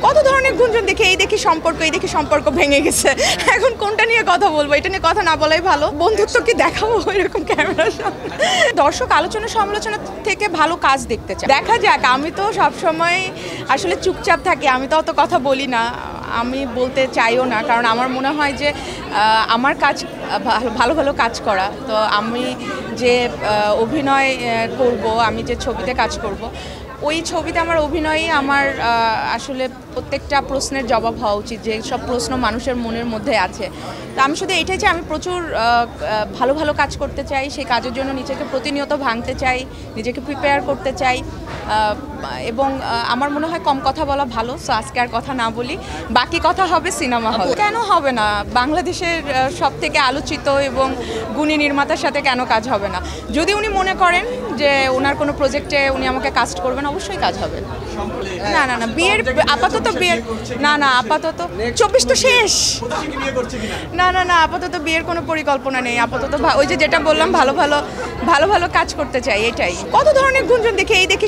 কত ধরনের গুঞ্জন দেখি, এই দেখি সম্পর্ক ভেঙে গেছে। এখন কোনটা নিয়ে কথা বলবো? এটা নিয়ে কথা না বলাই ভালো। বন্ধুত্ব কি দেখাবো এরকম ক্যামেরার সামনে? দর্শক আলোচনা সমালোচনা থেকে ভালো কাজ দেখতে চায়। দেখা যাক, আমি তো সবসময় আসলে চুপচাপ থাকি, আমি তো অত কথা বলি না, আমি বলতে চাইও না, কারণ আমার মনে হয় যে আমার কাজ ভালো ভালো কাজ করা। তো আমি যে অভিনয় করব, আমি যে ছবিতে কাজ করব, ওই ছবিতে আমার অভিনয়ই আমার আসলে প্রত্যেকটা প্রশ্নের জবাব হওয়া উচিত, যে সব প্রশ্ন মানুষের মনের মধ্যে আছে। তো আমি শুধু এটাই চাই, আমি প্রচুর ভালো ভালো কাজ করতে চাই, সেই কাজের জন্য নিজেকে প্রতিনিয়ত ভাঙতে চাই, নিজেকে প্রিপেয়ার করতে চাই, এবং আমার মনে হয় কম কথা বলা ভালো। সো আজকে আর কথা না বলি, বাকি কথা হবে সিনেমা হল। কেন হবে না? বাংলাদেশের সব থেকে আলোচিত এবং গুণী নির্মাতার সাথে কেন কাজ হবে না? যদি উনি মনে করেন যে ওনার কোনো প্রজেক্টে উনি আমাকে কাস্ট করবেন, অবশ্যই কাজ হবে। না না না, বিয়ের আপাতত বিয়ের না আপাতত 24 তো শেষ। না না না, আপাতত বিয়ের কোনো পরিকল্পনা নেই। আপাতত ওই যে যেটা বললাম, ভালো ভালো কাজ করতে চাই, এটাই। কত ধরনের গুঞ্জন দেখি, এই দেখি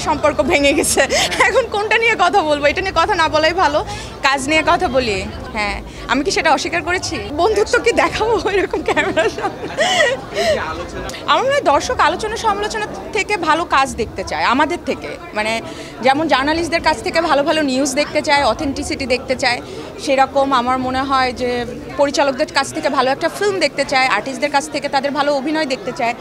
সম্পর্ক ভেঙে গেছে। এখন কোনটা নিয়ে কথা বলবো? এটা নিয়ে কথা না বলাই ভালো, কাজ নিয়ে কথা বলি। হ্যাঁ, আমি কি সেটা অস্বীকার করেছি? বন্ধুত্ব কি দেখাবো এরকম ক্যামেরার সামনে? আমার মনে হয় দর্শক আলোচনা সমালোচনা থেকে ভালো কাজ দেখতে চায় আমাদের থেকে, মানে যেমন জার্নালিস্টদের কাছ থেকে ভালো ভালো নিউজ দেখতে চায়, অথেন্টিসিটি দেখতে চায়, সেরকম আমার মনে হয় যে পরিচালকদের কাছ থেকে ভালো একটা ফিল্ম দেখতে চায়, আর্টিস্টদের কাছ থেকে তাদের ভালো অভিনয় দেখতে চায়,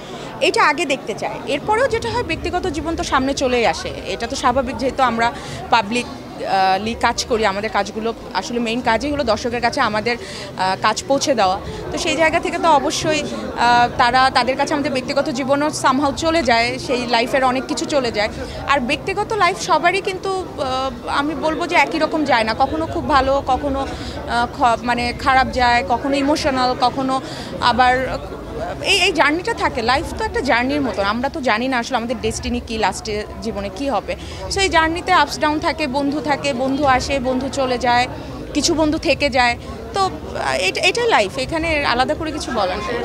এটা আগে দেখতে চায়। এরপরেও যেটা হয়, ব্যক্তিগত জীবন তো সামনে চলেই আসে, এটা তো স্বাভাবিক, যেহেতু আমরা পাবলিক কাজ করি। আমাদের কাজগুলো আসলে মেইন কাজই হলো দর্শকের কাছে আমাদের কাজ পৌঁছে দেওয়া। তো সেই জায়গা থেকে তো অবশ্যই তাদের কাছে আমাদের ব্যক্তিগত জীবনও সামহাউ চলে যায়, সেই লাইফের অনেক কিছু চলে যায়। আর ব্যক্তিগত লাইফ সবারই কিন্তু আমি বলবো যে একই রকম যায় না, কখনো খুব ভালো, কখনো মানে খারাপ যায়, কখনো ইমোশনাল, কখনো আবার এই জার্নিটা থাকে। লাইফ তো একটা জার্নির মতন, আমরা তো জানি না আসলে আমাদের ডেস্টিনি কী, লাস্টে জীবনে কী হবে। সো এই জার্নিতে আপস ডাউন থাকে, বন্ধু আসে, বন্ধু চলে যায়, কিছু বন্ধু থেকে যায়। তো এটাই লাইফ, এখানে আলাদা করে কিছু বলার নেই।